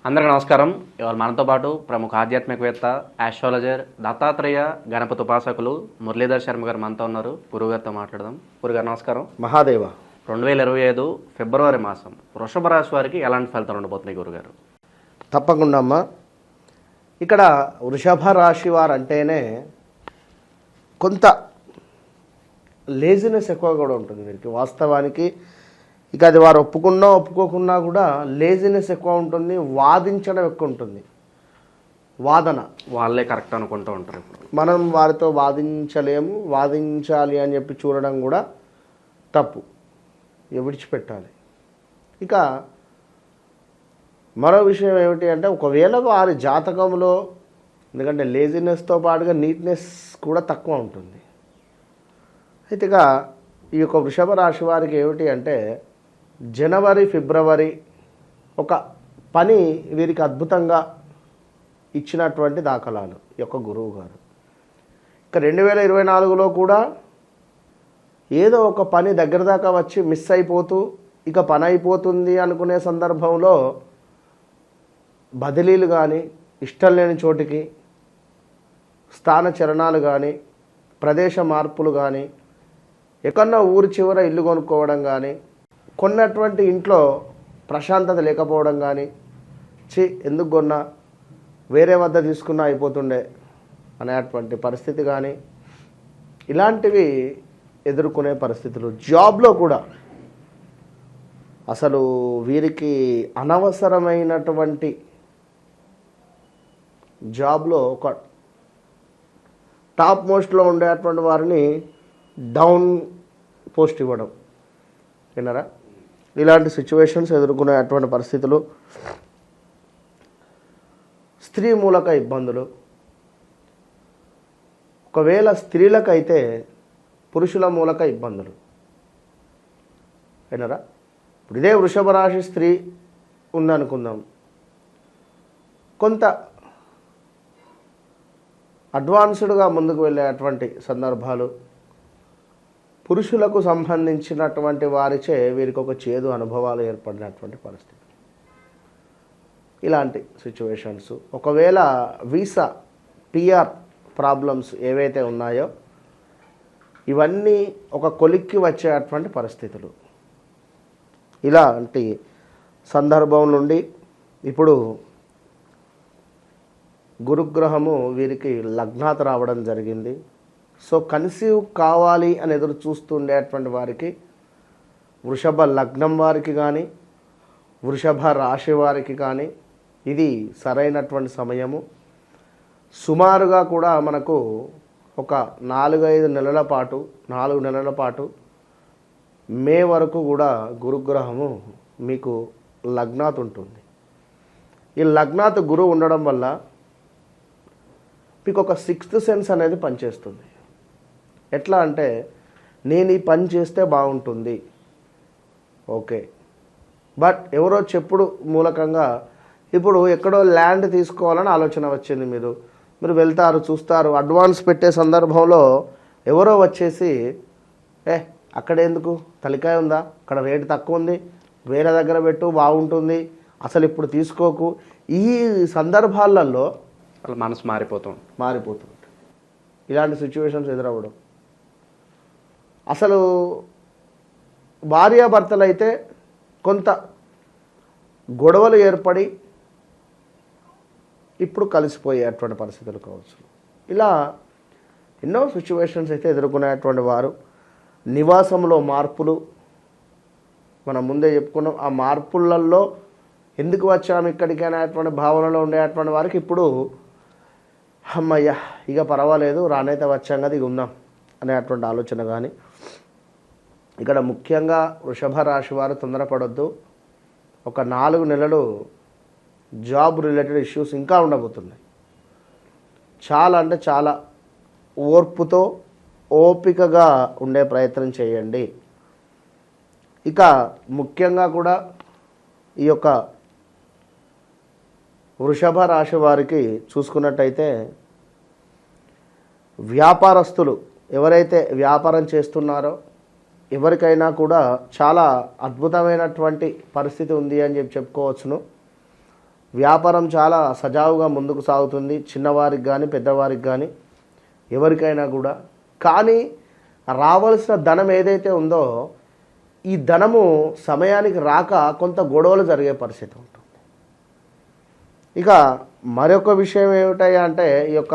అందరికీ నమస్కారం. ఇవాళ మనతో పాటు ప్రముఖ ఆధ్యాత్మికవేత్త, ఆస్ట్రాలజర్, దత్తాత్రేయ గణపతి ఉపాసకులు మురళీధర్ శర్మ గారు మనతో ఉన్నారు. గురుగారితో మాట్లాడదాం. గురుగారు నమస్కారం. మహాదేవ. 2025 ఫిబ్రవరి మాసం వృషభ రాశి వారికి ఎలాంటి ఫలితాలు ఉండబోతున్నాయి గురుగారు? తప్పకుండా అమ్మా. ఇక్కడ వృషభ రాశి వారు అంటేనే కొంత లేజినెస్ ఎక్కువ కూడా ఉంటుంది వీరికి. వాస్తవానికి ఇక అది వారు ఒప్పుకున్నా ఒప్పుకోకున్నా కూడా లేజినెస్ ఎక్కువ ఉంటుంది, వాదించడం ఎక్కువ ఉంటుంది. వాదన వాళ్ళే కరెక్ట్ అనుకుంటూ ఉంటారు. మనం వారితో వాదించలేము, వాదించాలి అని చెప్పి చూడడం కూడా తప్పు, విడిచిపెట్టాలి. ఇక మరో విషయం ఏమిటి అంటే, ఒకవేళ వారి జాతకంలో, ఎందుకంటే లేజినెస్తో పాటుగా నీట్నెస్ కూడా తక్కువ ఉంటుంది. అయితే ఇక ఈ యొక్క వృషభ రాశి వారికి ఏమిటి అంటే, జనవరి ఫిబ్రవరి ఒక పని వీరికి అద్భుతంగా ఇచ్చినటువంటి దాఖలాలు ఈ యొక్క గురువు గారు. ఇక 2024లో కూడా ఏదో ఒక పని దగ్గర దాకా వచ్చి మిస్ అయిపోతూ ఇక పని అయిపోతుంది అనుకునే సందర్భంలో బదిలీలు కానీ, ఇష్టం లేని చోటికి స్థాన చలనాలు కానీ, ప్రదేశ మార్పులు కానీ, ఎక్కడన్నా ఊరి చివర ఇల్లు కొనుక్కోవడం కానీ, కొన్నటువంటి ఇంట్లో ప్రశాంతత లేకపోవడం కానీ, ఎందుకు కొన్నా, వేరే వద్ద తీసుకున్నా అయిపోతుండే అనేటువంటి పరిస్థితి కానీ, ఇలాంటివి ఎదుర్కొనే పరిస్థితులు. జాబ్లో కూడా అసలు వీరికి అనవసరమైనటువంటి జాబ్లో ఒక టాప్ మోస్ట్లో ఉండేటువంటి వారిని డౌన్ పోస్ట్ ఇవ్వడం, విన్నారా? ఇలాంటి సిచ్యువేషన్స్ ఎదుర్కొనేటువంటి పరిస్థితులు. స్త్రీ మూలక ఇబ్బందులు, ఒకవేళ స్త్రీలకైతే పురుషుల మూలక ఇబ్బందులు, విన్నారా? ఇప్పుడు ఇదే వృషభ రాశి స్త్రీ ఉందనుకుందాం, కొంత అడ్వాన్స్డ్గా ముందుకు వెళ్ళేటువంటి సందర్భాలు, పురుషులకు సంబంధించినటువంటి వారిచే వీరికి ఒక చేదు అనుభవాలు ఏర్పడినటువంటి పరిస్థితి. ఇలాంటి సిచ్యువేషన్స్. ఒకవేళ వీసా పిఆర్ ప్రాబ్లమ్స్ ఏవైతే ఉన్నాయో ఇవన్నీ ఒక కొలిక్కి వచ్చేటువంటి పరిస్థితులు. ఇలాంటి సందర్భం నుండి ఇప్పుడు గురుగ్రహము వీరికి లగ్నాత రావడం జరిగింది. సో కన్సీవ్ కావాలి అని ఎదురు చూస్తుండేటువంటి వారికి, వృషభ లగ్నం వారికి కానీ, వృషభ రాశి వారికి కానీ ఇది సరైనటువంటి సమయము. సుమారుగా కూడా మనకు ఒక 4-5 నెలల పాటు, 4 నెలల పాటు మే వరకు కూడా గురుగ్రహము మీకు లగ్నాత్ ఉంటుంది. ఈ లగ్నాత్ గురువు ఉండడం వల్ల మీకు ఒక 6th సెన్స్ అనేది పనిచేస్తుంది. ఎట్లా అంటే, నేను ఈ పని చేస్తే బాగుంటుంది, ఓకే, బట్ ఎవరో చెప్పుడు మూలకంగా ఇప్పుడు ఎక్కడో ల్యాండ్ తీసుకోవాలని ఆలోచన వచ్చింది. మీరు వెళ్తారు, చూస్తారు, అడ్వాన్స్ పెట్టే సందర్భంలో ఎవరో వచ్చేసి అక్కడ ఎందుకు, తలికాయ ఉందా, అక్కడ రేటు తక్కువ ఉంది, వేరే దగ్గర పెట్టు బాగుంటుంది, అసలు ఇప్పుడు తీసుకోకు. ఈ సందర్భాలలో వాళ్ళ మనసు మారిపోతుంది. ఇలాంటి సిచ్యువేషన్స్ ఎదురవ్వడం. అసలు భార్యాభర్తలు అయితే కొంత గొడవలు ఏర్పడి ఇప్పుడు కలిసిపోయేటువంటి పరిస్థితులు కావచ్చు. ఇలా ఎన్నో సిచ్యువేషన్స్ అయితే ఎదుర్కొనేటువంటి వారు. నివాసంలో మార్పులు మనం ముందే చెప్పుకున్నాం. ఆ మార్పులలో ఎందుకు వచ్చాము ఇక్కడికి అనేటువంటి భావనలో ఉండేటువంటి వారికి ఇప్పుడు అమ్మయ్య ఇక పర్వాలేదు, రానైతే వచ్చాం కదా, ఇక ఉందాం అనేటువంటి ఆలోచన కానీ. ఇక్కడ ముఖ్యంగా వృషభ రాశి వారు తొందరపడొద్దు. ఒక 4 నెలలు జాబ్ రిలేటెడ్ ఇష్యూస్ ఇంకా ఉండబోతున్నాయి. చాలా అంటే చాలా ఓర్పుతో, ఓపికగా ఉండే ప్రయత్నం చేయండి. ఇక ముఖ్యంగా కూడా ఈ యొక్క వృషభ రాశి వారికి చూసుకున్నట్టయితే, వ్యాపారస్తులు ఎవరైతే వ్యాపారం చేస్తున్నారో ఎవరికైనా కూడా చాలా అద్భుతమైనటువంటి పరిస్థితి ఉంది అని చెప్పుకోవచ్చును. వ్యాపారం చాలా సజావుగా ముందుకు సాగుతుంది, చిన్నవారికి కానీ పెద్దవారికి కానీ ఎవరికైనా కూడా. కానీ రావాల్సిన ధనం ఏదైతే ఉందో ఈ ధనము సమయానికి రాక కొంత గొడవలు జరిగే పరిస్థితి ఉంటుంది. ఇక మరొక విషయం ఏమిటయ్యా అంటే ఈ యొక్క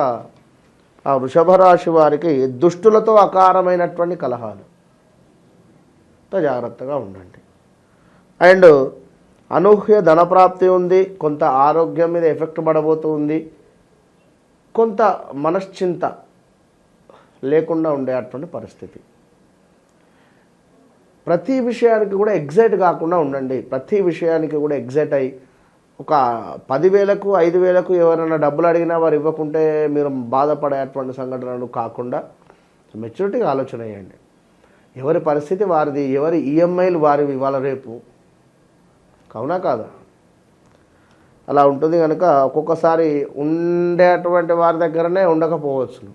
వృషభ రాశి వారికి దుష్టులతో అకారమైనటువంటి కలహాలు, జాగ్రత్తగా ఉండండి. అండ్ అనూహ్య ధనప్రాప్తి ఉంది, కొంత ఆరోగ్యం మీద ఎఫెక్ట్ పడబోతుంది, కొంత మనశ్చింత లేకుండా ఉండేటువంటి పరిస్థితి. ప్రతి విషయానికి కూడా ఎగ్జైట్ కాకుండా ఉండండి. ప్రతి విషయానికి కూడా ఎగ్జైట్ అయ్యి ఒక 10,000కు 5,000కు ఎవరైనా డబ్బులు అడిగినా వారు ఇవ్వకుంటే మీరు బాధపడేటువంటి సంఘటనలు కాకుండా మెచ్యూరిటీగా ఆలోచన చేయండి. ఎవరి పరిస్థితి వారిది, ఎవరి ఈఎంఐలు వారివి ఇవాళ రేపు, అవునా కాదా? అలా ఉంటుంది కనుక ఒక్కొక్కసారి ఉండేటువంటి వారి దగ్గరనే ఉండకపోవచ్చును.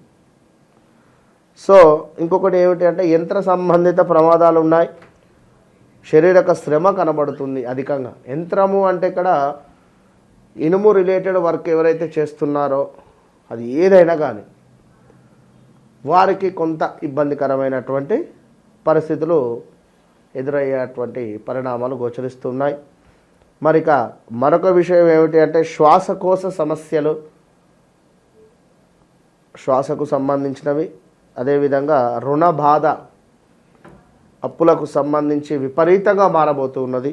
సో ఇంకొకటి ఏమిటి అంటే యంత్ర సంబంధిత ప్రమాదాలు ఉన్నాయి, శారీరక శ్రమ కనబడుతుంది అధికంగా. యంత్రము అంటే ఇక్కడ ఇనుము రిలేటెడ్ వర్క్ ఎవరైతే చేస్తున్నారో అది ఏదైనా కానీ వారికి కొంత ఇబ్బందికరమైనటువంటి పరిస్థితులు ఎదురయ్యేటువంటి పరిణామాలు గోచరిస్తున్నాయి. మరిక మరొక విషయం ఏమిటి అంటే శ్వాసకోశ సమస్యలు, శ్వాసకు సంబంధించినవి, అదేవిధంగా రుణ బాధ, అప్పులకు సంబంధించి విపరీతంగా మారబోతూ ఉన్నది.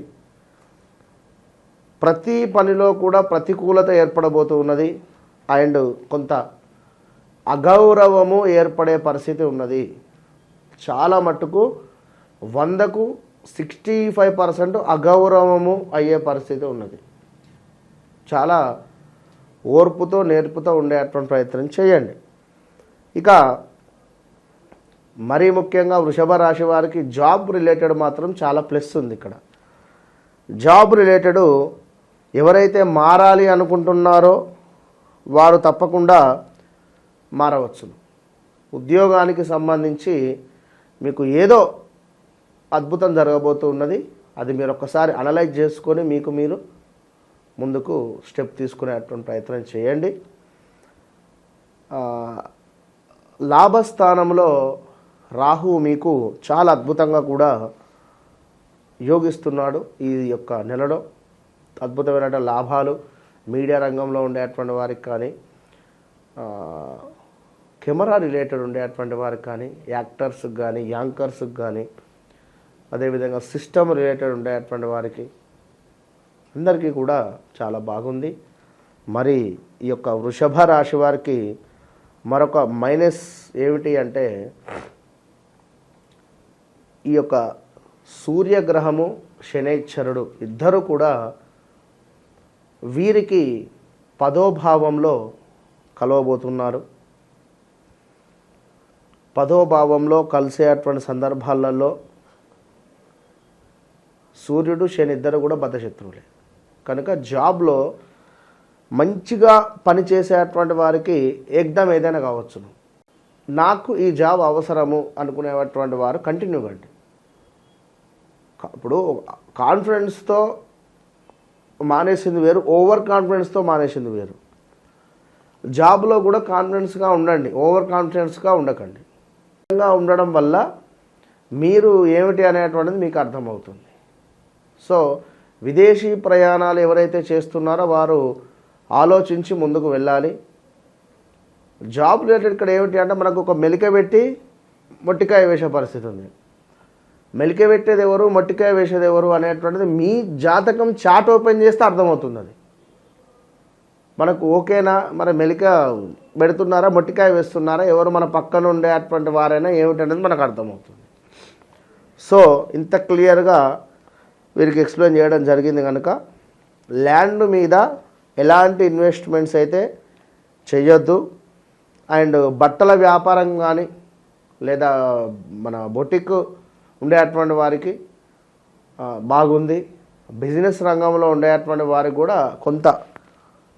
ప్రతి పనిలో కూడా ప్రతికూలత ఏర్పడబోతూ ఉన్నది. అండ్ కొంత అగౌరవము ఏర్పడే పరిస్థితి ఉన్నది. చాలా మట్టుకు 100కు 65% అగౌరవము అయ్యే పరిస్థితి ఉన్నది. చాలా ఓర్పుతో నేర్పుతో ఉండేటువంటి ప్రయత్నం చేయండి. ఇక మరీ ముఖ్యంగా వృషభ రాశి వారికి జాబ్ రిలేటెడ్ మాత్రం చాలా ప్లస్ ఉంది. ఇక్కడ జాబ్ రిలేటెడ్ ఎవరైతే మారాలి అనుకుంటున్నారో వారు తప్పకుండా మారవచ్చును. ఉద్యోగానికి సంబంధించి మీకు ఏదో అద్భుతం జరగబోతూ ఉన్నది. అది మీరు ఒక్కసారి అనలైజ్ చేసుకొని మీకు మీరు ముందుకు స్టెప్ తీసుకునేటువంటి ప్రయత్నం చేయండి. లాభస్థానంలో రాహు మీకు చాలా అద్భుతంగా కూడా యోగిస్తున్నాడు. ఈ యొక్క నెలలో అద్భుతమైన లాభాలు మీడియా రంగంలో ఉండేటువంటి వారికి కానీ, కెమెరా రిలేటెడ్ ఉండేటువంటి వారికి కానీ, యాక్టర్స్కి కానీ, యాంకర్స్కి కానీ, అదేవిధంగా సిస్టమ్ రిలేటెడ్ ఉండేటువంటి వారికి అందరికీ కూడా చాలా బాగుంది. మరి ఈ యొక్క వృషభ రాశి వారికి మరొక మైనస్ ఏమిటి అంటే ఈ యొక్క సూర్యగ్రహము శనైశ్చరుడు ఇద్దరు కూడా వీరికి 10వ భావంలో కలవబోతున్నారు. 10వ భావంలో కలిసేటువంటి సందర్భాలలో సూర్యుడు శని ఇద్దరు కూడా బద్ధశత్రువులే కనుక జాబ్లో మంచిగా పనిచేసేటువంటి వారికి ఏకదం ఏదైనా కావచ్చును. నాకు ఈ జాబ్ అవసరము అనుకునేటువంటి వారు కంటిన్యూ కండి. ఇప్పుడు కాన్ఫిడెన్స్తో మానేసింది వేరు, ఓవర్ కాన్ఫిడెన్స్తో మానేసింది వేరు. జాబ్లో కూడా కాన్ఫిడెన్స్గా ఉండండి, ఓవర్ కాన్ఫిడెన్స్గా ఉండకండి. ఉండడం వల్ల మీరు ఏమిటి అనేటువంటిది మీకు అర్థమవుతుంది. సో విదేశీ ప్రయాణాలు ఎవరైతే చేస్తున్నారో వారు ఆలోచించి ముందుకు వెళ్ళాలి. జాబ్ రిలేటెడ్ ఇక్కడ ఏమిటి అంటే మనకు ఒక మెలిక పెట్టి మొట్టికాయ వేసే పరిస్థితి ఉంది. మెలిక పెట్టేది ఎవరు, మొట్టికాయ వేసేది ఎవరు అనేటువంటిది మీ జాతకం చాట్ ఓపెన్ చేస్తే అర్థమవుతుంది. అది మనకు ఓకేనా, మరి మెలిక పెడుతున్నారా, మొట్టికాయ వేస్తున్నారా, ఎవరు మన పక్కన ఉండేటువంటి వారైనా ఏమిటనేది మనకు అర్థమవుతుంది. సో ఇంత క్లియర్గా వీరికి ఎక్స్ప్లెయిన్ చేయడం జరిగింది. కనుక ల్యాండ్ మీద ఎలాంటి ఇన్వెస్ట్మెంట్స్ అయితే చేయొద్దు. అండ్ బట్టల వ్యాపారం కానీ లేదా మన బొటిక్ ఉండేటువంటి వారికి బాగుంది. బిజినెస్ రంగంలో ఉండేటువంటి వారికి కూడా కొంత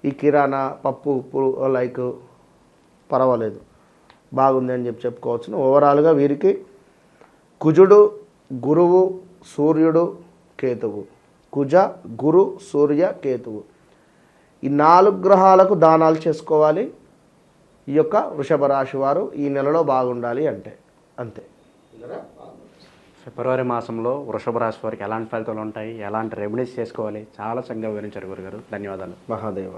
ఈ కిరాణా పప్పు ఉప్పు లైక్ పర్వాలేదు బాగుంది అని చెప్పుకోవచ్చును. ఓవరాల్గా వీరికి కుజుడు, గురువు, సూర్యుడు, కేతువు, కుజ, గురు, సూర్య, కేతువు ఈ 4 గ్రహాలకు దానాలు చేసుకోవాలి. ఈ యొక్క వృషభ రాశి వారు ఈ నెలలో బాగుండాలి అంటే అంతే. ఫిబ్రవరి మాసంలో వృషభ రాశి వారికి ఎలాంటి ఫలితాలు ఉంటాయి, ఎలాంటి రెమెడీస్ చేసుకోవాలి, చాలా చక్కగా వివరించారు గురుగారు. ధన్యవాదాలు. మహాదేవ.